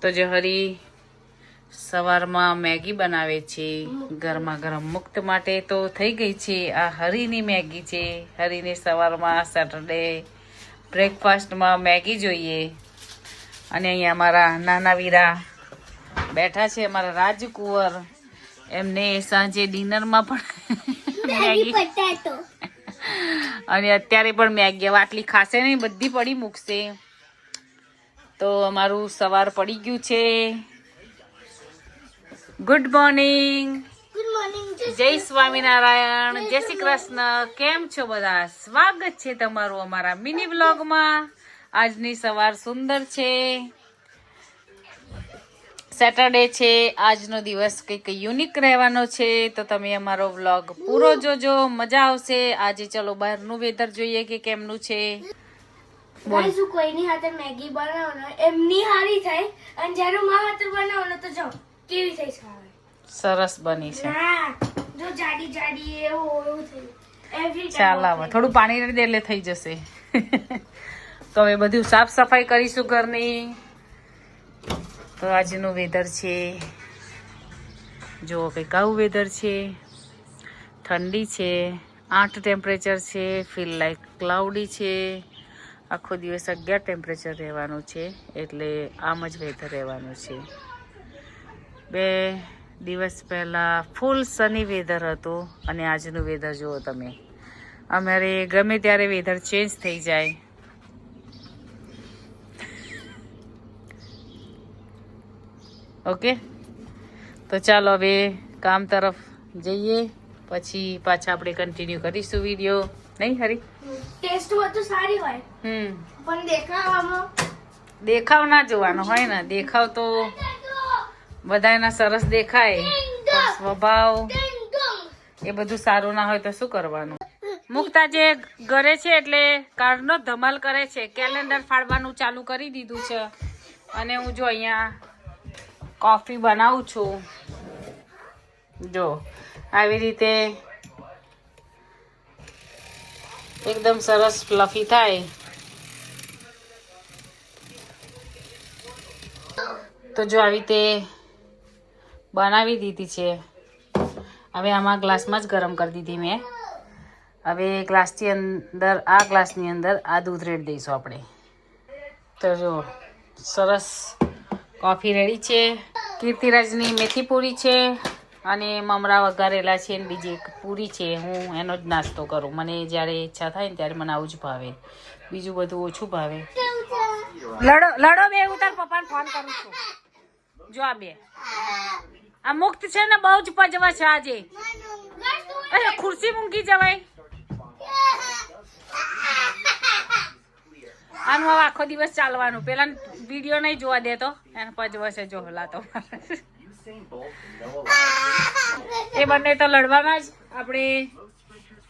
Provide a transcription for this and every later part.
તો જો હરી સવારમાં મેગી બનાવે છે ગરમા ગરમ મુક્ત માટે. તો થઈ ગઈ છે આ હરીની મેગી છે. હરીને સવારમાં સેટરડે બ્રેકફાસ્ટમાં મેગી જોઈએ. અને અહીંયા અમારા નાના વીરા બેઠા છે, અમારા રાજકુંવર. એમને સાંજે ડિનરમાં પણ મેગી અને અત્યારે પણ મેગી આટલી ખાશે નહીં, બધી પડી મૂકશે. તો અમારું સવાર પડી ગયું છે. ગુડ મોર્નિંગ, જય સ્વામિનારાયણ, જય શ્રી કૃષ્ણ. કેમ છો બધા? સ્વાગત છે તમારું અમારા મિની વ્લોગમાં. આજની સવાર સુંદર છે, સેટરડે છે. આજનો દિવસ કંઈક યુનિક રહેવાનો છે, તો તમે અમારો વ્લોગ પૂરો જોજો, મજા આવશે. આજે ચલો બહારનું વેધર જોઈએ કે કેમનું છે. ગાઈસ હું કોઈની હાથે મેગી બનાવવાનો એમની હારી થાય, અને જ્યારે મારા હાથે બનાવવાનો તો જો કેવી થઈ સારી સરસ બની છે. ના જો જાડી જાડી એવું થયું એવરી ચાલ હવે થોડું પાણી રેડી દે એટલે થઈ જશે. તો હવે બધું સાફ સફાઈ કરીશું ઘરની. તો આજનું વેધર છે, જો કંઈક આવું વેધર છે. ઠંડી છે, 8 ટેમ્પરેચર છે, ફીલ લાઈક ક્લાઉડી છે. આખો દિવસ 11 ટેમ્પરેચર રહેવાનું છે, એટલે આમ જ વેધર રહેવાનું છે. 2 દિવસ પહેલાં ફૂલ સની વેધર હતું, અને આજનું વેધર જુઓ તમે. અમારે ગમે ત્યારે વેધર ચેન્જ થઈ જાય. ઓકે, તો ચાલો હવે કામ તરફ જઈએ, પછી પાછા આપણે કન્ટિન્યુ કરીશું વિડીયો. નહીં હરી? ટેસ્ટ તો સારી હોય પણ દેખાવામાં દેખાવ ના જોવાનો હોય ને. દેખાવ તો બધાના સરસ દેખાય, પણ સ્વભાવ એ બધું સારું ના હોય તો શું કરવાનું. મુક્તા જે ઘરે છે એટલે કારનો ધમાલ કરે છે. કેલેન્ડર ફાડવાનું ચાલુ કરી દીધું છે, અને હું જો અહીંયા કોફી બનાવું છું. જો આવી રીતે એકદમ સરસ ફ્લફી થાય. તો જો આવી રીતે બનાવી દીધી છે. હવે આમાં ગ્લાસમાં જ ગરમ કરી દીધી મેં. હવે ગ્લાસની અંદર, આ ગ્લાસની અંદર આ દૂધ રેડ દઈશું આપણે. તો જો સરસ કોફી રેડી છે. કીર્તિરાજની મેથી પૂરી છે, અને મમરા વઘારેલા છે, અને બીજી એક પૂરી છે. હું એનો જ નાસ્તો કરું. મને જ્યારે ઈચ્છા થાય ને ત્યારે મને આવું જ ભાવે, બીજું બધું ઓછું ભાવે. લડો લડો બે, હું તાર પપ્પાને ફોન કરું છું. જો આ બે આ મુક્ત છે ને, બહુ જ પજવા છે આજે. અરે ખુરશી મૂકી જવાય. આનું હવે આખો દિવસ ચાલવાનું. પેલા વિડીયો નહીં જોવા દેતો, એને પજવા છે જો હલાતો. એ બંને તો લડવાના જ. આપણે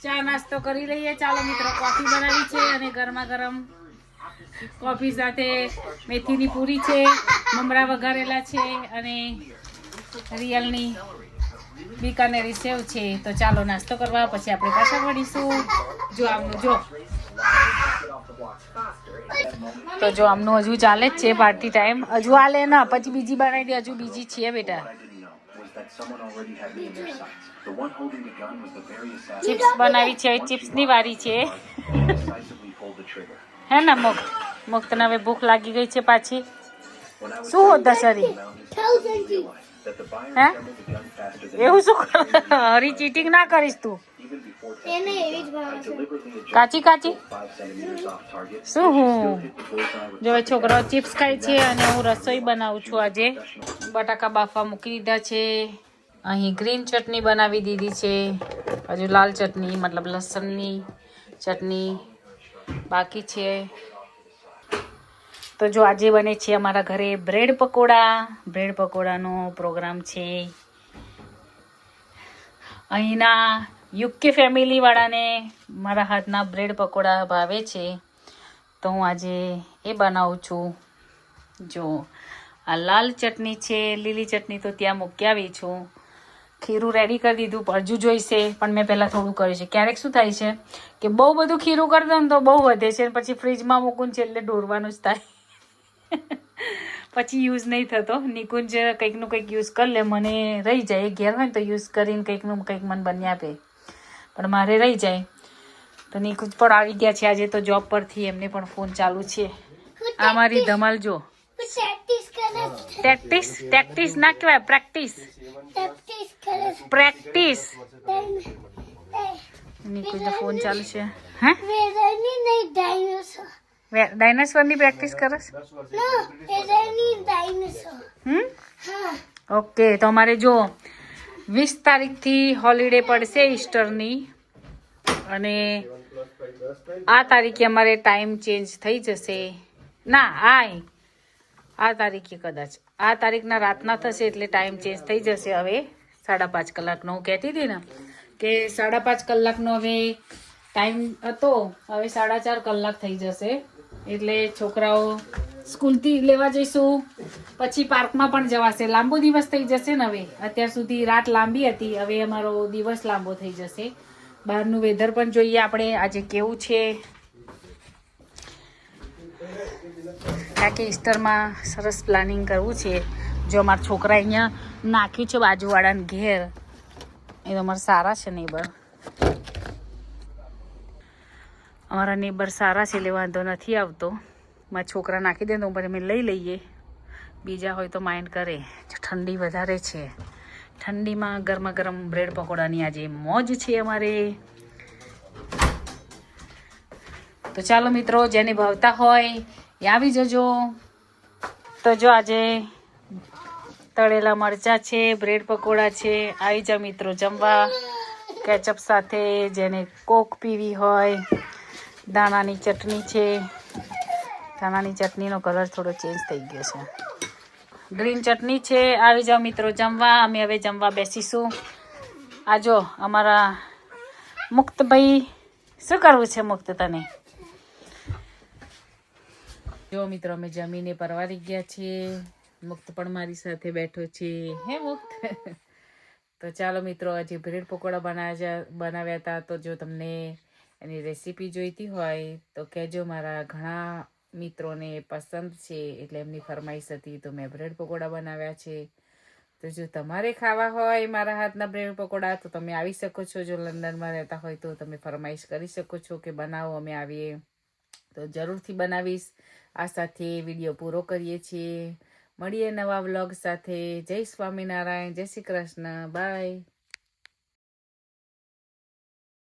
ચા નાસ્તો કરી લઈએ. ચાલો મિત્રો, કોફી બનાવી છે, અને ગરમા ગરમ કોફી સાથે મેથીની પૂરી છે, મમરા વઘારેલા છે, અને રિયલની બીકાનેરી સેવ છે. તો ચાલો નાસ્તો કરવા, પછી આપણે પાછા મળીશું. જો આમનું જો, તો જો આમનું હજુ ચાલે જ છે પાર્ટી ટાઈમ. હજુ હાલે ના, પછી બીજી બનાવી દે. હજુ બીજી છીએ બેટા. ચિપ્સ બનાવી છે, ચિપ્સની વારી છે. હે ને મુક્તને હવે ભૂખ લાગી ગઈ છે પાછી. શું હોતા સરી? હે એવું શું કર? હરી ચીટિંગ ના કરીશ તું. એને એવી જ ભાવે છે. કાચી કાચી શું? હું જો છોકરાઓ ચિપ્સ ખાય છે, અને હું રસોઈ બનાવું છું. આજે બટાકા બાફવા મૂકી દીધા છે. અહીં ગ્રીન ચટણી બનાવી દીધી છે. હજુ લાલ ચટણી, મતલબ લસણની ચટણી બાકી છે. તો જો આજે બને છે અમારા ઘરે બ્રેડ પકોડા. બ્રેડ પકોડાનો પ્રોગ્રામ છે. અહીંના યુકે ફેમિલીવાળાને મારા હાથના બ્રેડ પકોડા ભાવે છે, તો હું આજે એ બનાવું છું. જો આ લાલ ચટણી છે, લીલી ચટણી તો ત્યાં મૂકી આવી છું. ખીરું રેડી કરી દીધું, પણ હજુ જોઈશે. પણ મેં પહેલાં થોડું કર્યું છે. ક્યારેક શું થાય છે કે બહુ બધું ખીરું કરી દઉં ને તો બહુ વધે છે, પછી ફ્રીજમાં મૂકું છે એટલે ઢોરવાનું જ થાય. પછી યુઝ નહીં થતો. નિકુંજ કંઈકનું કંઈક યુઝ કરી લે, મને રહી જાય. ઘેર હોય ને તો યુઝ કરીને કંઈકનું કંઈક મને બની આપે, પણ મારે રહી જાય. તો નિકુંજ પણ આવી ગયા છે આજે તો જોબ પરથી, એમને પણ ફોન ચાલુ છે. આ મારી ધમાલ જો પ્રેક્ટિસ ના કહેવાય, પ્રેક્ટિસ. નિકુંજનો ફોન ચાલુ છે. હે ડાયનાસોરની પ્રેક્ટિસ કરસ? ઓકે, તો અમારે જો 20 તારીખથી હોલિડે પડશે ઈસ્ટરની, અને આ તારીખે અમારે ટાઈમ ચેન્જ થઈ જશે. ના, આ તારીખે કદાચ આ તારીખના રાતના થશે, એટલે ટાઈમ ચેન્જ થઈ જશે. હવે 5.5 કલાકનો હું કહેતી હતી ને કે 5.5 કલાકનો હવે ટાઈમ હતો, હવે 4.5 કલાક થઈ જશે. એટલે છોકરાઓ સ્કૂલથી લેવા જઈશું, પછી પાર્કમાં પણ જવાશે. લાંબો દિવસ થઈ જશે ને. હવે અત્યાર સુધી રાત લાંબી હતી, હવે અમારો દિવસ લાંબો થઈ જશે. બહારનું વેધર પણ જોઈએ આપણે આજે કેવું છે, કારણ કે ઈસ્ટરમાં સરસ પ્લાનિંગ કરવું છે. જો અમારા છોકરા અહીંયા નાખ્યું છે બાજુવાળાને ઘેર, એ તો અમારા સારા છે નેબર, અમારા નેબર સારા છે એટલે વાંધો નથી આવતો. મારા છોકરા નાખી દે તો પછી અમે લઈ લઈએ, બીજા હોય તો માઇન્ડ કરે. ઠંડી વધારે છે, ઠંડીમાં ગરમા ગરમ બ્રેડ પકોડાની આજે મોજ છે અમારે. તો ચાલો મિત્રો, જેને ભાવતા હોય એ આવી જજો. તો જો આજે તળેલા મરચાં છે, બ્રેડ પકોડા છે, આવી જાઓ મિત્રો જમવા કેચઅપ સાથે. જેને કોક પીવી હોય, દાણાની ચટણી છે. દાણાની ચટણીનો કલર થોડો ચેન્જ થઈ ગયો છે, ગ્રીન ચટણી છે. આવી જાઓ મિત્રો જમવા, અમે હવે જમવા બેસીશું. આ જો અમારા મુક્તભાઈ, શું કરવું છે મુક્ત તને? જો મિત્રો અમે જમીને પરવારી ગયા છીએ, મુક્ત પણ મારી સાથે બેઠો છે. હે મુક્ત? તો ચાલો મિત્રો, આજે બ્રેડ પકોડા બનાવ્યા હતા. તો જો તમને એની રેસીપી જોઈતી હોય તો કહેજો. મારા ઘણા મિત્રોને પસંદ છે, એટલે એમની ફરમાઈશ હતી તો મેં બ્રેડ પકોડા બનાવ્યા છે. તો જો તમારે ખાવા હોય મારા હાથના બ્રેડ પકોડા તો તમે આવી શકો છો. જો લંડનમાં રહેતા હોય તો તમે ફરમાઈશ કરી શકો છો કે બનાવો, અમે આવીએ તો જરૂરથી બનાવીશ. આ સાથે વિડીયો પૂરો કરીએ છીએ. મળીએ નવા વ્લોગ સાથે. જય સ્વામિનારાયણ, જય શ્રી કૃષ્ણ, બાય.